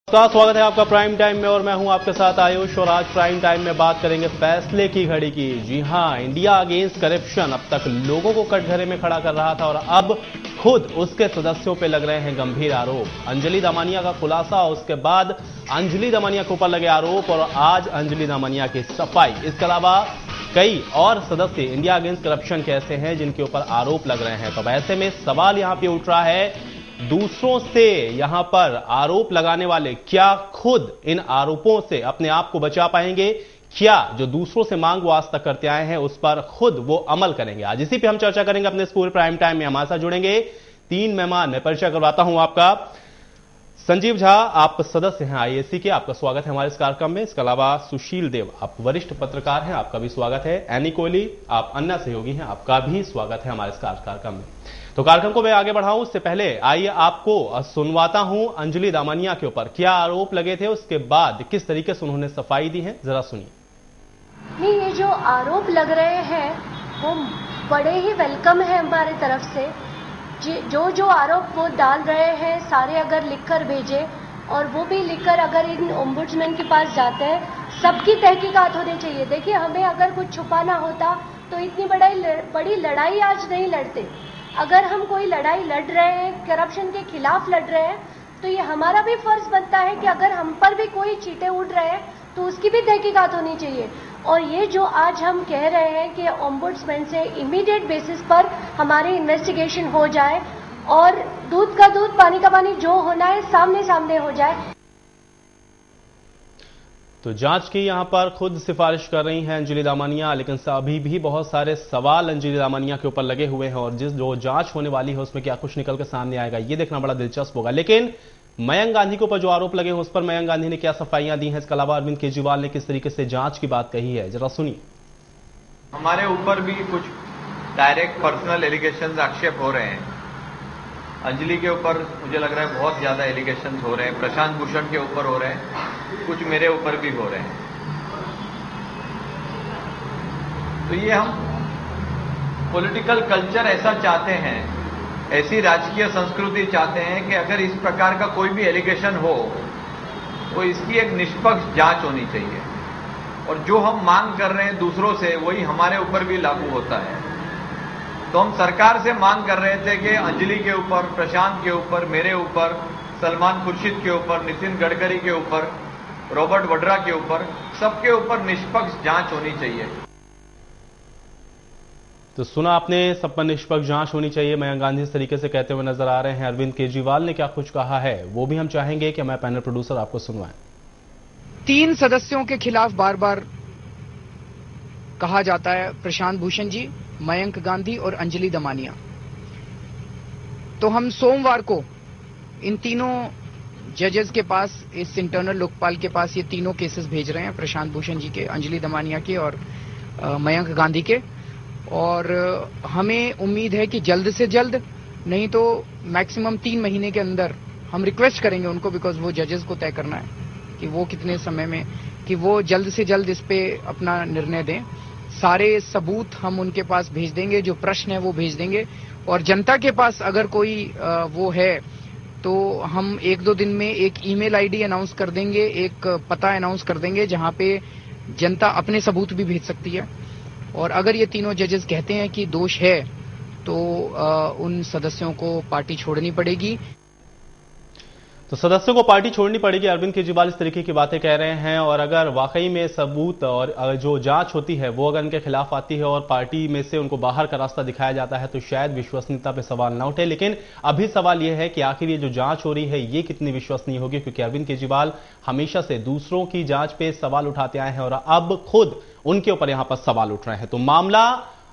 स्वागत है आपका प्राइम टाइम में और मैं हूं आपके साथ आयुष। और आज प्राइम टाइम में बात करेंगे फैसले की घड़ी की। जी हां, इंडिया अगेंस्ट करप्शन अब तक लोगों को कटघरे में खड़ा कर रहा था और अब खुद उसके सदस्यों पे लग रहे हैं गंभीर आरोप। अंजलि दामनिया का खुलासा, उसके बाद अंजलि दामनिया के ऊपर लगे आरोप और आज अंजलि दामनिया की सफाई। इसके अलावा कई और सदस्य इंडिया अगेंस्ट करप्शन के ऐसे हैं जिनके ऊपर आरोप लग रहे हैं। तो ऐसे में सवाल यहां पे उठ रहा है, दूसरों से यहां पर आरोप लगाने वाले क्या खुद इन आरोपों से अपने आप को बचा पाएंगे? क्या जो दूसरों से मांग वो आज तक करते आए हैं उस पर खुद वो अमल करेंगे? आज इसी पे हम चर्चा करेंगे अपने इस पूरे प्राइम टाइम में। हमारे साथ जुड़ेंगे तीन मेहमान। मैं परिचय करवाता हूं आपका। संजीव झा, आप सदस्य हैं आईएसी के, आपका स्वागत है हमारे इस कार्यक्रम में। इसके अलावा सुशील देव, आप वरिष्ठ पत्रकार हैं, आपका भी स्वागत है। एनी कोहली, आप अन्ना सहयोगी हैं, आपका भी स्वागत है हमारे इस कार्यक्रम में। तो कार्यक्रम को मैं आगे बढ़ाऊं उससे पहले आइए आपको सुनवाता हूं अंजलि दामनिया के ऊपर क्या आरोप लगे थे, उसके बाद किस तरीके से उन्होंने सफाई दी है, जरा सुनिए। नहीं, ये जो आरोप लग रहे हैं वो बड़े ही वेलकम है हमारी तरफ से। जो आरोप वो डाल रहे हैं सारे अगर लिखकर भेजे और वो भी लिखकर अगर इन ओम्बुड्समैन के पास जाते हैं, सबकी तहकीकात होनी चाहिए। देखिए, हमें अगर कुछ छुपाना होता तो इतनी बड़ी लड़ाई आज नहीं लड़ते। अगर हम कोई लड़ाई लड़ रहे हैं, करप्शन के खिलाफ लड़ रहे हैं, तो ये हमारा भी फर्ज बनता है कि अगर हम पर भी कोई चीटे उड़ रहे हैं तो उसकी भी तहकीकात होनी चाहिए। और ये जो आज हम कह रहे हैं कि ओम्बुड्समैन से इमीडिएट बेसिस पर हमारी इन्वेस्टिगेशन हो जाए और दूध का दूध पानी का पानी जो होना है सामने सामने हो जाए। तो जांच की यहां पर खुद सिफारिश कर रही हैं अंजलि दामनिया, लेकिन अभी भी बहुत सारे सवाल अंजलि दामनिया के ऊपर लगे हुए हैं और जो जांच होने वाली है उसमें क्या कुछ निकल कर सामने आएगा ये देखना बड़ा दिलचस्प होगा। लेकिन मयंक गांधी के ऊपर जो आरोप लगे हैं उस पर मयंक गांधी ने क्या सफाइयां दी हैं, इसके अलावा अरविंद केजरीवाल ने किस तरीके से जांच की बात कही है, जरा सुनिए। हमारे ऊपर भी कुछ डायरेक्ट पर्सनल एलिगेशन आक्षेप हो रहे हैं। अंजलि के ऊपर मुझे लग रहा है बहुत ज्यादा एलिगेशन हो रहे हैं, प्रशांत भूषण के ऊपर हो रहे हैं, कुछ मेरे ऊपर भी हो रहे हैं। तो ये हम पॉलिटिकल कल्चर ऐसा चाहते हैं, ऐसी राजकीय संस्कृति चाहते हैं कि अगर इस प्रकार का कोई भी एलिगेशन हो तो इसकी एक निष्पक्ष जांच होनी चाहिए और जो हम मांग कर रहे हैं दूसरों से वही हमारे ऊपर भी लागू होता है। तो हम सरकार से मांग कर रहे थे कि अंजलि के ऊपर, प्रशांत के ऊपर, मेरे ऊपर, सलमान खुर्शीद के ऊपर, नितिन गडकरी के ऊपर, रॉबर्ट वड्रा के ऊपर, सबके ऊपर निष्पक्ष जांच होनी चाहिए। तो सुना आपने, सब पर निष्पक्ष जांच होनी चाहिए, मयंक गांधी इस तरीके से कहते हुए नजर आ रहे हैं। अरविंद केजरीवाल ने क्या कुछ कहा है वो भी हम चाहेंगे कि हमारे पैनल प्रोड्यूसर आपको सुनवाएं। 3 सदस्यों के खिलाफ बार बार कहा जाता है, प्रशांत भूषण जी, मयंक गांधी और अंजलि दामनिया। तो हम सोमवार को इन तीनों जजेस के पास, इस इंटरनल लोकपाल के पास ये तीनों केसेस भेज रहे हैं, प्रशांत भूषण जी के, अंजलि दामनिया के और मयंक गांधी के। और हमें उम्मीद है कि जल्द से जल्द, नहीं तो मैक्सिमम 3 महीने के अंदर, हम रिक्वेस्ट करेंगे उनको, बिकॉज वो जजेस को तय करना है कि वो कितने समय में, कि वो जल्द से जल्द इस पे अपना निर्णय दें। सारे सबूत हम उनके पास भेज देंगे, जो प्रश्न है वो भेज देंगे। और जनता के पास अगर कोई वो है तो हम 1-2 दिन में एक ईमेल आईडी अनाउंस कर देंगे, एक पता अनाउंस कर देंगे जहां पे जनता अपने सबूत भी भेज सकती है। और अगर ये तीनों जजेस कहते हैं कि दोष है तो उन सदस्यों को पार्टी छोड़नी पड़ेगी। तो सदस्यों को पार्टी छोड़नी पड़ेगी, अरविंद केजरीवाल इस तरीके की बातें कह रहे हैं। और अगर वाकई में सबूत और जो जांच होती है वो अगर इनके खिलाफ आती है और पार्टी में से उनको बाहर का रास्ता दिखाया जाता है तो शायद विश्वसनीयता पे सवाल ना उठे। लेकिन अभी सवाल यह है कि आखिर ये जो जांच हो रही है ये कितनी विश्वसनीय होगी, क्योंकि अरविंद केजरीवाल हमेशा से दूसरों की जांच पे सवाल उठाते आए हैं और अब खुद उनके ऊपर यहां पर सवाल उठ रहे हैं। तो मामला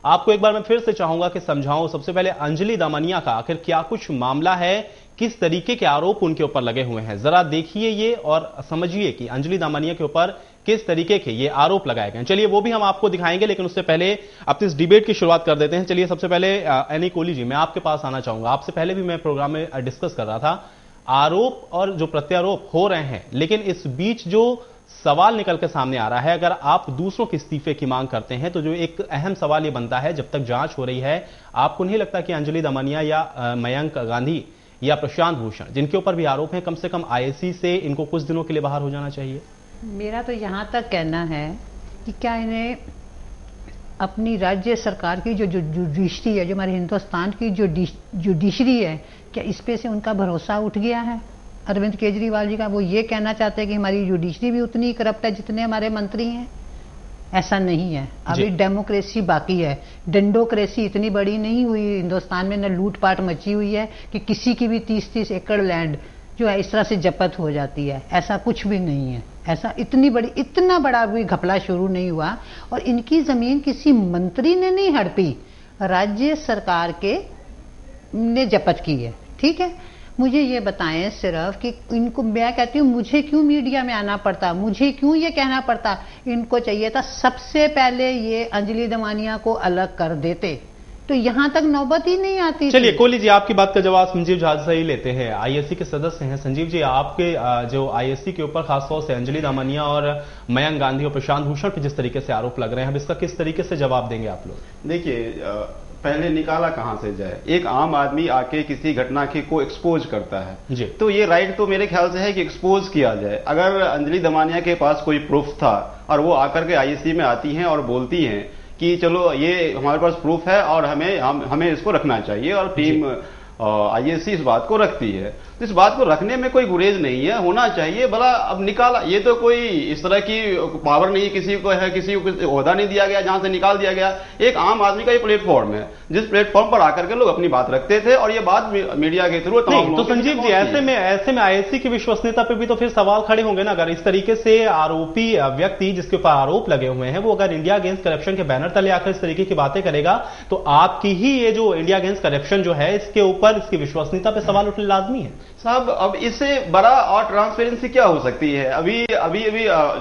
आपको एक बार मैं फिर से चाहूंगा कि समझाऊं। सबसे पहले अंजलि दामनिया का आखिर क्या कुछ मामला है, किस तरीके के आरोप उनके ऊपर लगे हुए हैं, जरा देखिए ये और समझिए कि अंजलि दामनिया के ऊपर किस तरीके के ये आरोप लगाए गए। चलिए वो भी हम आपको दिखाएंगे, लेकिन उससे पहले अपनी इस डिबेट की शुरुआत कर देते हैं। चलिए सबसे पहले एनी कोहली जी, मैं आपके पास आना चाहूंगा। आपसे पहले भी मैं प्रोग्राम में डिस्कस कर रहा था, आरोप और जो प्रत्यारोप हो रहे हैं, लेकिन इस बीच जो सवाल निकल के सामने आ रहा है, अगर आप दूसरों के इस्तीफे की मांग करते हैं तो जो एक अहम सवाल ये बनता है, जब तक जांच हो रही है, आपको नहीं लगता कि अंजलि दामनिया या मयंक गांधी या प्रशांत भूषण, जिनके ऊपर भी आरोप है, कम से कम आईएससी से इनको कुछ दिनों के लिए बाहर हो जाना चाहिए? मेरा तो यहां तक कहना है कि क्या इन्हें अपनी राज्य सरकार की जो जुडिशरी है, जो हमारे हिंदुस्तान की जो जुडिशरी है, क्या इस पे से उनका भरोसा उठ गया है अरविंद केजरीवाल जी का? वो ये कहना चाहते हैं कि हमारी जुडिशरी भी उतनी करप्ट है जितने हमारे मंत्री हैं। ऐसा नहीं है। अभी डेमोक्रेसी बाकी है, डेंडोक्रेसी इतनी बड़ी नहीं हुई हिंदुस्तान में, न लूटपाट मची हुई है कि किसी की भी 30-30 एकड़ लैंड जो है इस तरह से जब्त हो जाती है। ऐसा कुछ भी नहीं है। ऐसा इतना बड़ा भी घपला शुरू नहीं हुआ। और इनकी जमीन किसी मंत्री ने नहीं हड़पी, राज्य सरकार के ने जब्त की है। ठीक है, मुझे ये बताएं सिर्फ कि इनको, मैं कहती हूँ मुझे क्यों मीडिया में आना पड़ता, मुझे क्यों ये कहना पड़ता? इनको चाहिए था सबसे पहले ये अंजलि दमानिया को अलग कर देते तो यहां तक नौबत ही नहीं आती। चलिए कोहली जी, आपकी बात का जवाब संजीव झा से ही लेते हैं। आईएससी के सदस्य हैं। संजीव जी, आपके जो आईएससी के ऊपर खासतौर से अंजलि दमानिया और मयंक गांधी और प्रशांत भूषण पर जिस तरीके से आरोप लग रहे हैं, अब इसका किस तरीके से जवाब देंगे आप लोग? देखिए, पहले निकाला कहां से जाए? एक आम आदमी आके किसी घटना को एक्सपोज करता है जी, तो ये राइट तो मेरे ख्याल से है कि एक्सपोज किया जाए। अगर अंजलि दमानिया के पास कोई प्रूफ था और वो आकर के आईएससी में आती हैं और बोलती हैं कि चलो ये हमारे पास प्रूफ है और हमें इसको रखना चाहिए, और टीम आईएससी इस बात को रखती है, तो इस बात को रखने में कोई गुरेज नहीं है, होना चाहिए। भला अब निकाला, ये तो कोई इस तरह की पावर नहीं किसी को है, किसी को ओहदा नहीं दिया गया जहां से निकाल दिया गया। एक आम आदमी का ये प्लेटफॉर्म है जिस प्लेटफॉर्म पर आकर के लोग अपनी बात रखते थे, और ये बात मीडिया के थ्रू तो संजीव जी, ऐसे में आईएससी की विश्वसनीयता पे भी तो फिर सवाल खड़े होंगे ना। अगर इस तरीके से आरोपी व्यक्ति जिसके ऊपर आरोप लगे हुए हैं, वो अगर इंडिया अगेंस्ट करप्शन के बैनर तले आकर इस तरीके की बातें करेगा, तो आपकी ही ये जो इंडिया अगेंस्ट करप्शन जो है, इसके ऊपर इसकी विश्वसनीयता पे सवाल उठने लाजमी है साहब। अब इससे बड़ा और ट्रांसपेरेंसी क्या हो सकती है? अभी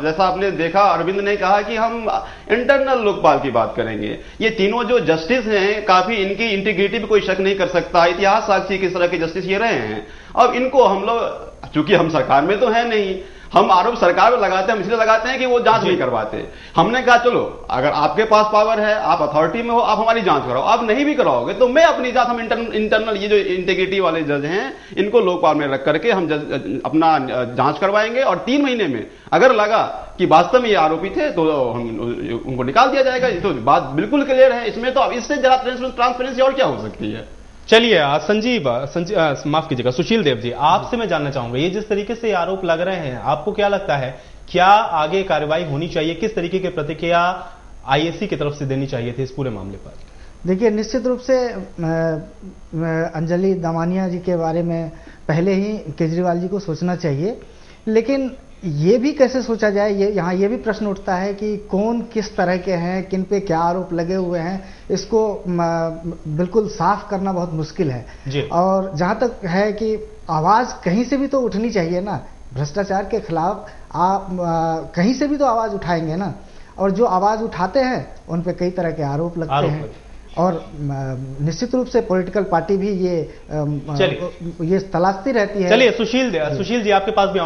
जैसा आपने देखा, अरविंद ने कहा कि हम इंटरनल लोकपाल की बात करेंगे। ये तीनों जो जस्टिस हैं, काफी इनकी इंटीग्रिटी पे कोई शक नहीं कर सकता। इतिहास साक्षी किस तरह के जस्टिस ये रहे हैं। अब इनको हम लोग, चूंकि हम सरकार में तो है नहीं, हम आरोप सरकार पर लगाते हैं, हम इसलिए लगाते हैं कि वो जांच नहीं करवाते। हमने कहा चलो अगर आपके पास पावर है, आप अथॉरिटी में हो, आप हमारी जांच कराओ। आप नहीं भी कराओगे तो मैं अपनी जांच, हम इंटरनल ये जो इंटीग्रिटी वाले जज हैं इनको लोकपाल में रख करके हम अपना जांच करवाएंगे, और 3 महीने में अगर लगा कि वास्तव में ये आरोपी थे तो उनको निकाल दिया जाएगा। तो बात बिल्कुल क्लियर है इसमें। तो अब इससे जरा ट्रांसपेरेंसी और क्या हो सकती है? चलिए माफ कीजिएगा, सुशील देव जी, आपसे मैं जानना चाहूंगा, ये जिस तरीके से आरोप लग रहे हैं, आपको क्या लगता है, क्या आगे कार्रवाई होनी चाहिए? किस तरीके की प्रतिक्रिया आईएससी की तरफ से देनी चाहिए थी इस पूरे मामले पर? देखिए, निश्चित रूप से अंजलि दमानिया जी के बारे में पहले ही केजरीवाल जी को सोचना चाहिए, लेकिन ये भी कैसे सोचा जाए, यहाँ ये भी प्रश्न उठता है कि कौन किस तरह के हैं, किन पे क्या आरोप लगे हुए हैं, इसको बिल्कुल साफ करना बहुत मुश्किल है जी। और जहां तक है कि आवाज कहीं से भी तो उठनी चाहिए ना, भ्रष्टाचार के खिलाफ आप कहीं से भी तो आवाज उठाएंगे ना। और जो आवाज उठाते हैं उन पे कई तरह के आरोप लगते हैं, और निश्चित रूप से पॉलिटिकल पार्टी भी ये तलाशती रहती है। चलिए सुशील जी, आपके पास भी